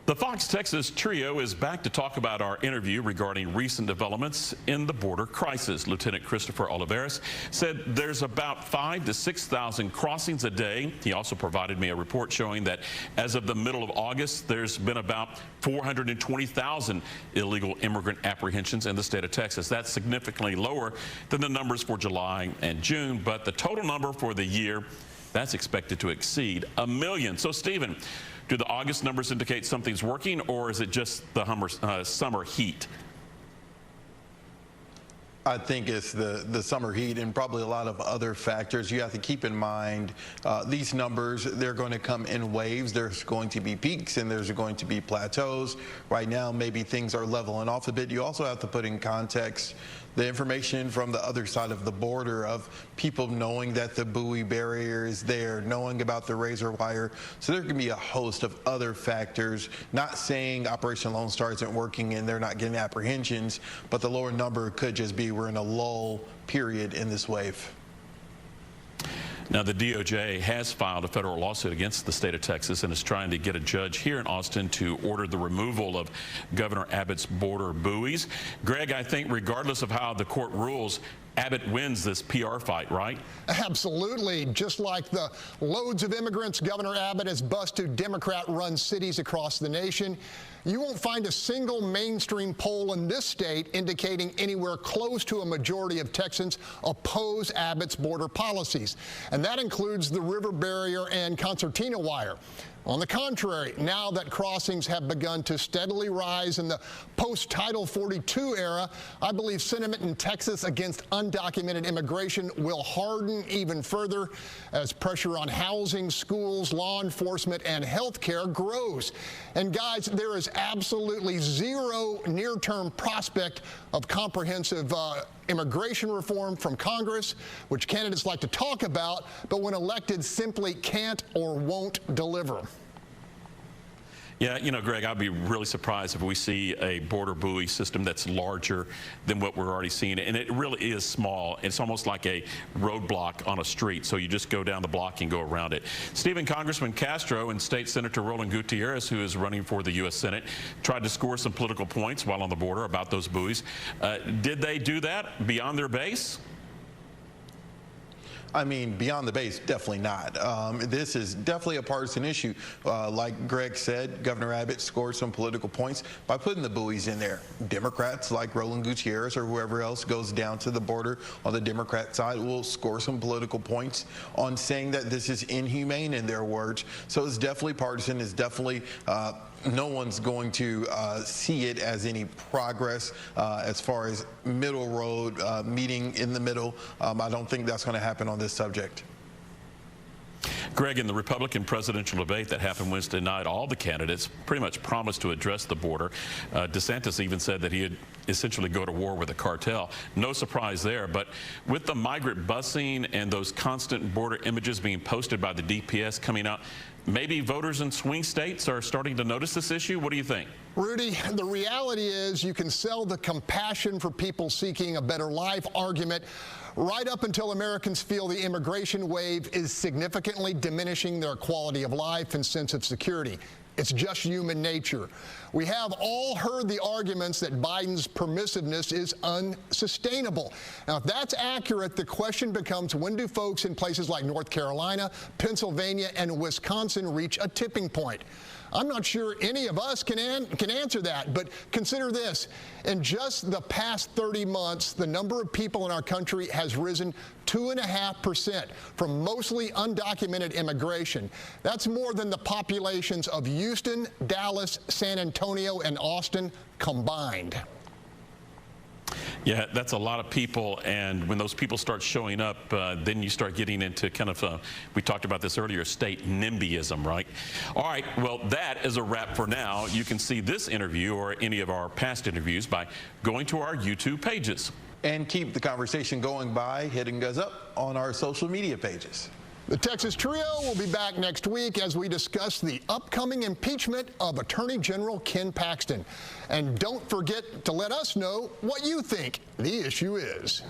The Fox Texas trio is back to talk about our interview regarding recent developments in the border crisis. Lieutenant Chris Olivarez said there's about 5,000 to 6,000 crossings a day. He also provided me a report showing that as of the middle of August, there's been about 420,000 illegal immigrant apprehensions in the state of Texas. That's significantly lower than the numbers for July and June, but the total number for the year, that's expected to exceed 1 million. So, Stephen, do the August numbers indicate something's working, or is it just the summer heat? I think it's the summer heat and probably a lot of other factors. You have to keep in mind these numbers, they're going to come in waves. There's going to be peaks and there's going to be plateaus. Right now, maybe things are leveling off a bit. You also have to put in context the information from the other side of the border of people knowing that the buoy barrier is there, knowing about the razor wire. So there can be a host of other factors. Not saying Operation Lone Star isn't working and they're not getting apprehensions, but the lower number could just be we're in a lull period in this wave. Now, the DOJ has filed a federal lawsuit against the state of Texas and is trying to get a judge here in Austin to order the removal of Governor Abbott's border buoys. Greg, I think regardless of how the court rules, Abbott wins this PR fight, right? Absolutely. Just like the loads of immigrants Governor Abbott has bused to Democrat-run cities across the nation, you won't find a single mainstream poll in this state indicating anywhere close to a majority of Texans oppose Abbott's border policies. And that includes the river barrier and concertina wire. On the contrary, now that crossings have begun to steadily rise in the post-Title 42 era, I believe sentiment in Texas against undocumented immigration will harden even further as pressure on housing, schools, law enforcement, and health care grows. And guys, there is absolutely zero near-term prospect of comprehensive immigration reform from Congress, which candidates like to talk about, but when elected simply can't or won't deliver. Yeah, you know, Greg, I'd be really surprised if we see a border buoy system that's larger than what we're already seeing. And it really is small. It's almost like a roadblock on a street. So you just go down the block and go around it. Stephen, Congressman Castro and State Senator Roland Gutierrez, who is running for the U.S. Senate, tried to score some political points while on the border about those buoys. Did they do that beyond their base? I mean, beyond the base, definitely not. This is definitely a partisan issue. Like Greg said, Governor Abbott scored some political points by putting the buoys in there. Democrats like Roland Gutierrez or whoever else goes down to the border on the Democrat side will score some political points on saying that this is inhumane in their words. So it's definitely partisan. It's definitely no one's going to see it as any progress as far as middle road, meeting in the middle. I don't think that's going to happen on this subject. Greg, in the Republican presidential debate that happened Wednesday night, all the candidates pretty much promised to address the border. DeSantis even said that he'd essentially go to war with the cartel. No surprise there, but with the migrant busing and those constant border images being posted by the DPS coming out, maybe voters in swing states are starting to notice this issue. What do you think? Rudy, the reality is you can sell the compassion for people seeking a better life argument right up until Americans feel the immigration wave is significantly diminishing their quality of life and sense of security. It's just human nature. We have all heard the arguments that Biden's permissiveness is unsustainable. Now, if that's accurate, the question becomes, when do folks in places like North Carolina, Pennsylvania, and Wisconsin reach a tipping point? I'm not sure any of us can answer that, but consider this. In just the past 30 months, the number of people in our country has risen 2.5% from mostly undocumented immigration. That's more than the populations of Houston, Dallas, San Antonio, and Austin combined. Yeah, that's a lot of people, and when those people start showing up, then you start getting into kind of, we talked about this earlier, state NIMBYism, right? All right, well, that is a wrap for now. You can see this interview or any of our past interviews by going to our YouTube pages. And keep the conversation going by hitting us up on our social media pages. The Texas Trio will be back next week as we discuss the upcoming impeachment of Attorney General Ken Paxton. And don't forget to let us know what you think the issue is.